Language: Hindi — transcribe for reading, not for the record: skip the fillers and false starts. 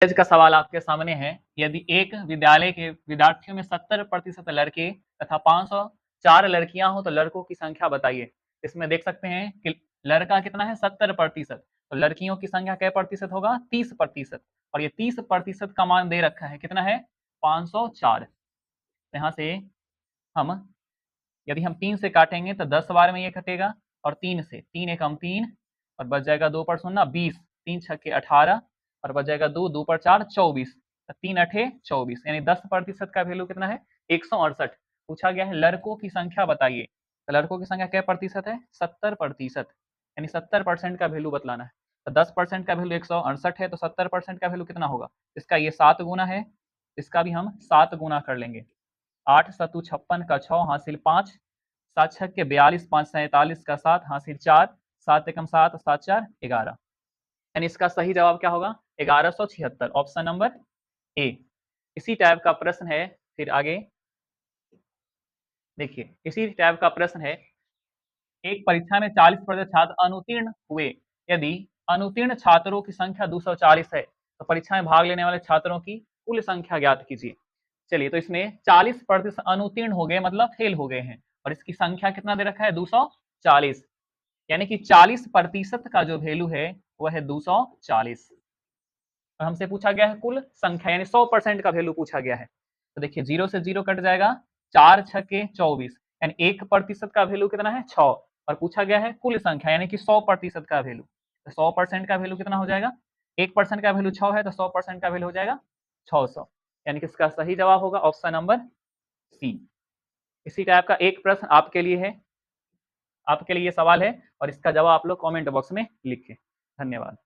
आज का सवाल आपके सामने है, यदि एक विद्यालय के विद्यार्थियों में 70% लड़के तथा 504 लड़कियां हो तो लड़कों की संख्या बताइए। इसमें देख सकते हैं कि लड़का कितना है 70%, तो लड़कियों की संख्या क्या प्रतिशत होगा 30%, और ये 30% का मान दे रखा है, कितना है 504। यहाँ से हम यदि हम 3 से काटेंगे तो 10 बार में ये कटेगा, और 3 से 3 एकम 3, और बच जाएगा 2 पर 0 20, 3 छक्के 18, और बच जाएगा 2 2 पर 4 24, 3 अठे 24, यानी 10% का वैल्यू कितना है 168। पूछा गया है लड़कों की संख्या बताइए, तो लड़कों की संख्या क्या प्रतिशत है 70%, यानी 70% का वैल्यू बतलाना है। तो 10% का वैल्यू 168 है, तो 70% का वैल्यू कितना होगा, इसका ये 7 गुना है, इसका भी हम 7 गुना कर लेंगे। 8 सत्तू 56 का 6 हासिल 5, 7 छक्के 42, 5 47 का 7 हासिल 4, 7 एकम 7, 7 4 11, यानी इसका सही जवाब क्या होगा 1176, ऑप्शन नंबर ए। इसी टाइप का प्रश्न है फिर आगे देखिए, इसी टाइप का प्रश्न है, एक परीक्षा में 40% छात्र अनुत्तीर्ण हुए, यदि अनुत्तीर्ण छात्रों की संख्या 240 है तो परीक्षा में भाग लेने वाले छात्रों की कुल संख्या ज्ञात कीजिए। चलिए, तो इसमें 40% अनुत्तीर्ण हो गए मतलब फेल हो गए हैं, और इसकी संख्या कितना दे रखा है 240, यानी कि 40% का जो वैल्यू है वह है 240, और हमसे पूछा गया है कुल संख्या, यानी 100% का वैल्यू पूछा गया है। तो देखिए 0 से 0 कट जाएगा, 4 छक्के 24, यानी 1% का वैल्यू कितना है 6, और पूछा गया है कुल संख्या यानी कि 100% का वैल्यू। तो 100% का वैल्यू कितना हो जाएगा, 1% का वैल्यू 6 है, तो 100% का वैल्यू हो जाएगा 600, यानी कि इसका सही जवाब होगा ऑप्शन नंबर सी। इसी टाइप का एक प्रश्न आपके लिए है, आपके लिए ये सवाल है, और इसका जवाब आप लोग कमेंट बॉक्स में लिखें। धन्यवाद।